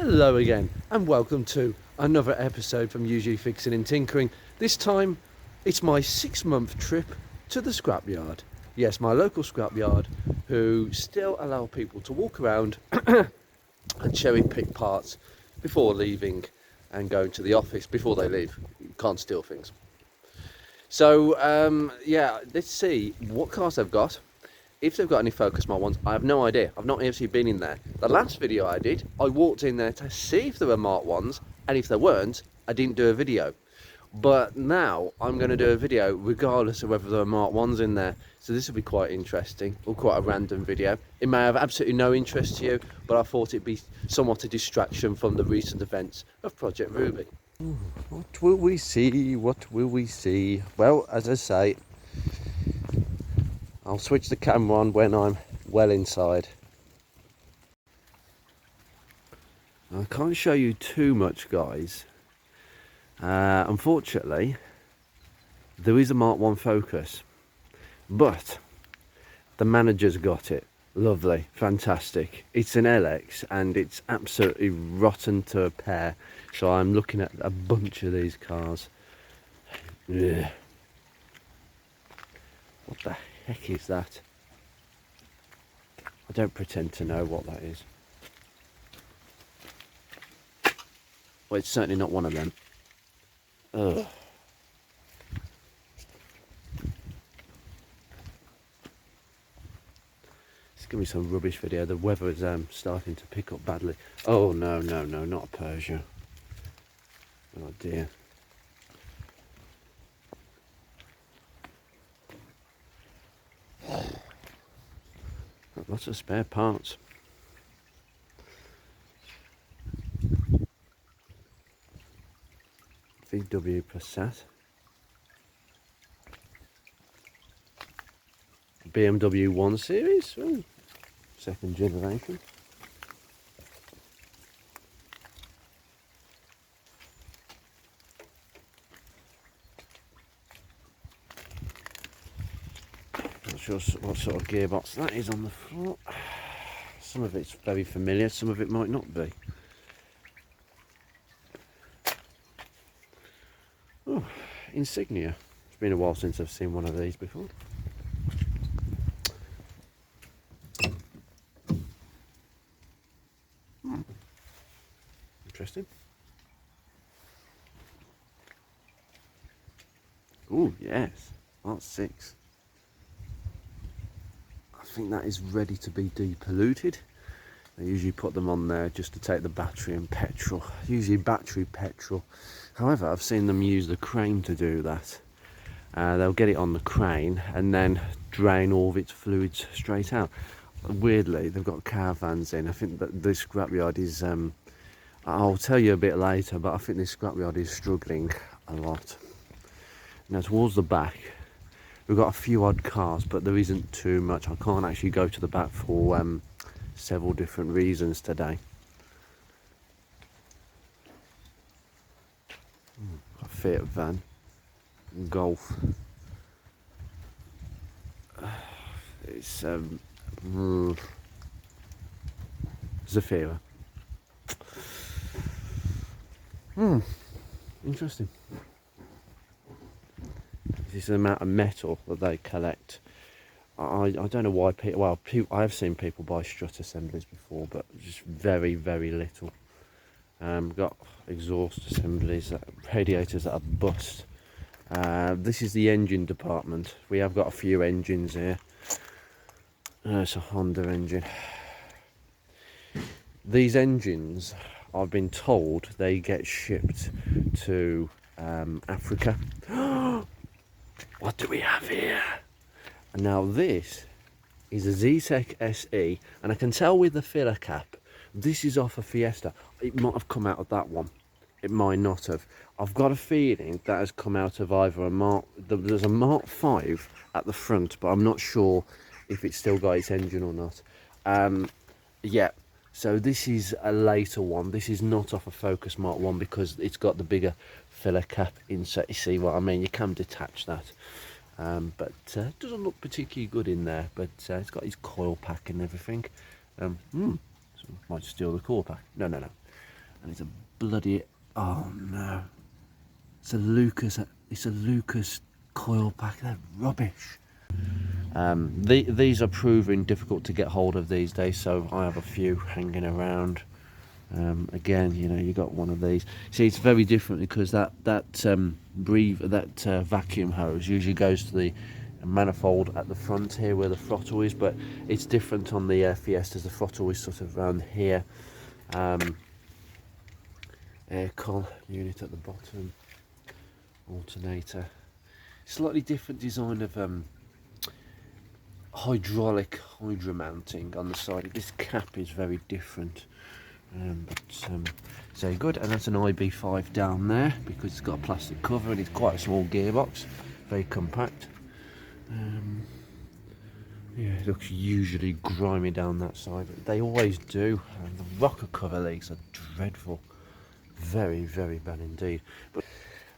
Hello again and welcome to another episode from Usually Fixing and Tinkering. This time it's my 6-month trip to the scrapyard. Yes, my local scrapyard, who still allow people to walk around and cherry pick parts before leaving and going to the office before they leave. You can't steal things. So yeah, let's see what cars they've got. If they've got any Focus Mark ones, I have no idea. I've not actually been in there. The last video I did, I walked in there to see if there were Mark ones, and if there weren't, I didn't do a video. But now I'm going to do a video regardless of whether there are Mark ones in there. So this will be quite interesting, or quite a random video. It may have absolutely no interest to you, but I thought it'd be somewhat a distraction from the recent events of Project Ruby. What will we see? What will we see? Well, as I say, I'll switch the camera on when I'm well inside. I can't show you too much, guys. Unfortunately, there is a Mark 1 Focus, but the manager's got it. Lovely, fantastic. It's an LX and it's absolutely rotten to a pair. So I'm looking at a bunch of these cars. Ugh. What the heck is that? I don't pretend to know what that is. Well, it's certainly not one of them. Ugh. It's gonna be some rubbish video. The weather is starting to pick up badly. Oh no, not a Persia. Oh dear. Lots of spare parts. VW Passat. BMW 1 Series. Ooh, second generation. Not sure what sort of gearbox that is on the floor. Some of it's very familiar, some of it might not be. Oh, Insignia. It's been a while since I've seen one of these before. Interesting. Oh yes, Mark 6. I think that is ready to be depolluted. They usually put them on there just to take the battery and petrol. Usually battery petrol. However, I've seen them use the crane to do that. They'll get it on the crane and then drain all of its fluids straight out. Weirdly, they've got caravans in. I think that this scrapyard is, I'll tell you a bit later, but I think this scrapyard is struggling a lot. Now towards the back, we've got a few odd cars, but there isn't too much. I can't actually go to the back for several different reasons today. A Fiat van, Golf. It's Zafira. Interesting. This is the amount of metal that they collect. I don't know why people, well, I have seen people buy strut assemblies before, but just very, very little. Got exhaust assemblies, radiators that are bust. This is the engine department. We have got a few engines here. It's a Honda engine. These engines, I've been told, they get shipped to Africa. What do we have here? And now this is a Z-Tech SE, and I can tell with the filler cap, this is off a Fiesta. It might have come out of that one. It might not have. I've got a feeling that has come out of either a Mark, there's a Mark 5 at the front, but I'm not sure if it's still got its engine or not. Yeah, so this is a later one. This is not off a Focus Mark 1 because it's got the bigger filler cap insert. You see what I mean? You can detach that. But it doesn't look particularly good in there, but it's got his coil pack and everything. So might steal the coil pack. No. and it's a bloody, oh no, it's a Lucas coil pack. They're rubbish. These are proving difficult to get hold of these days, so I have a few hanging around. Again, you know, you got one of these. See, it's very different because that vacuum hose usually goes to the manifold at the front here where the throttle is, but it's different on the Fiestas. The throttle is sort of around here. Aircon unit at the bottom, alternator. Slightly different design of hydraulic hydro mounting on the side. This cap is very different. So good, and that's an IB5 down there because it's got a plastic cover and it's quite a small gearbox, very compact. Yeah, it looks usually grimy down that side. They always do. The rocker cover leaks are dreadful, very bad indeed. But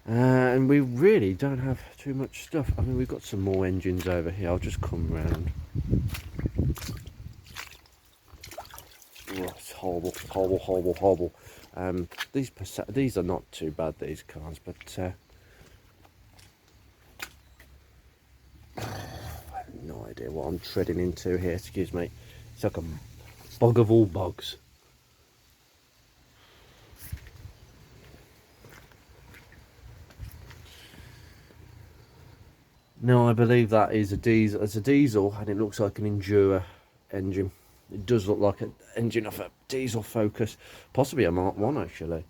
and we really don't have too much stuff. I mean, we've got some more engines over here. I'll just come round. Oh, it's horrible. These are not too bad, these cars, but I have no idea what I'm treading into here. Excuse me. It's like a bog of all bogs. No, I believe that is a diesel. It's a diesel, and it looks like an Enduro engine. It does look like an engine off a diesel Focus, possibly a Mark 1 actually.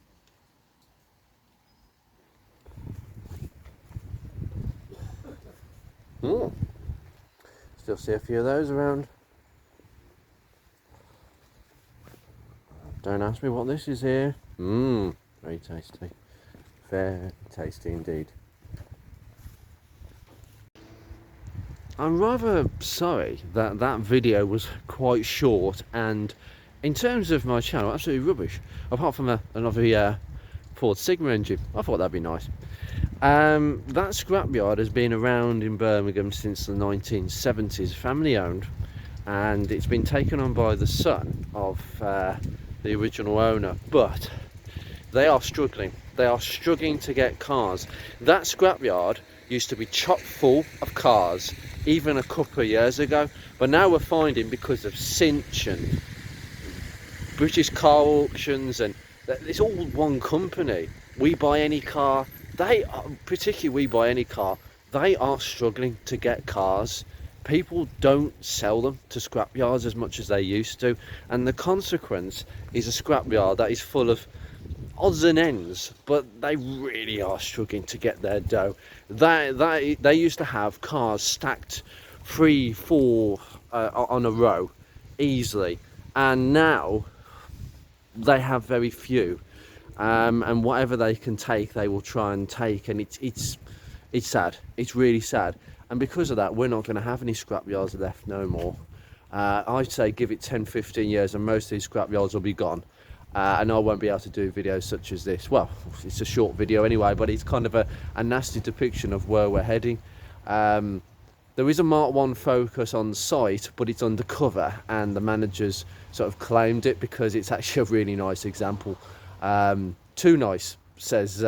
Still see a few of those around. Don't ask me what this is here. Very tasty. Very tasty indeed. I'm rather sorry that that video was quite short, and in terms of my channel, absolutely rubbish. Apart from another Ford Sigma engine, I thought that'd be nice. That scrapyard has been around in Birmingham since the 1970s, family owned, and it's been taken on by the son of the original owner, but they are struggling. They are struggling to get cars. That scrapyard used to be chock full of cars even a couple of years ago, but now we're finding, because of Cinch and British Car Auctions, and it's all one company, We Buy Any Car, they are, particularly We Buy Any Car, they are struggling to get cars. People don't sell them to scrapyards as much as they used to, and the consequence is a scrapyard that is full of odds and ends, but they really are struggling to get their dough. They used to have cars stacked 3-4 on a row easily, and now they have very few, and whatever they can take they will try and take, and it's sad. It's really sad, and because of that we're not going to have any scrapyards left no more. I'd say give it 10-15 years and most of these scrapyards will be gone. And I won't be able to do videos such as this. Well, it's a short video anyway, but it's kind of a nasty depiction of where we're heading. There is a Mark 1 Focus on site, but it's undercover, and the managers sort of claimed it because it's actually a really nice example. Too nice, says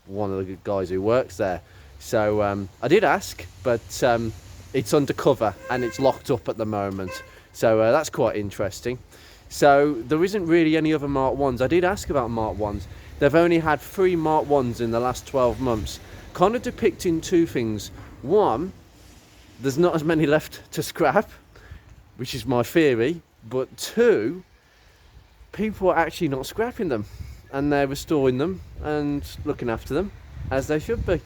one of the guys who works there. So I did ask, but it's undercover and it's locked up at the moment. So that's quite interesting. So there isn't really any other Mark 1s. I did ask about Mark 1s. They've only had 3 Mark 1s in the last 12 months. Kind of depicting two things. One, there's not as many left to scrap, which is my theory. But two, people are actually not scrapping them, and they're restoring them and looking after them as they should be.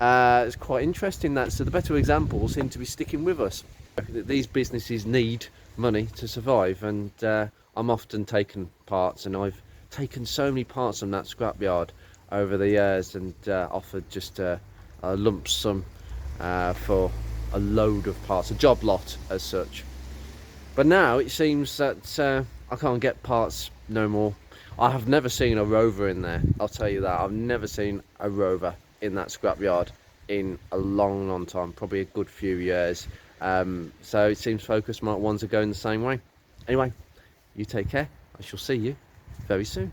It's quite interesting that. So the better examples seem to be sticking with us. These businesses need money to survive, and I'm often taking parts, and I've taken so many parts from that scrapyard over the years, and offered just a lump sum for a load of parts, a job lot as such. But now it seems that I can't get parts no more. I have never seen a Rover in there, I'll tell you that. I've never seen a Rover in that scrapyard in a long time, probably a good few years. So it seems Focus Mark 1s are going the same way. Anyway, you take care. I shall see you very soon.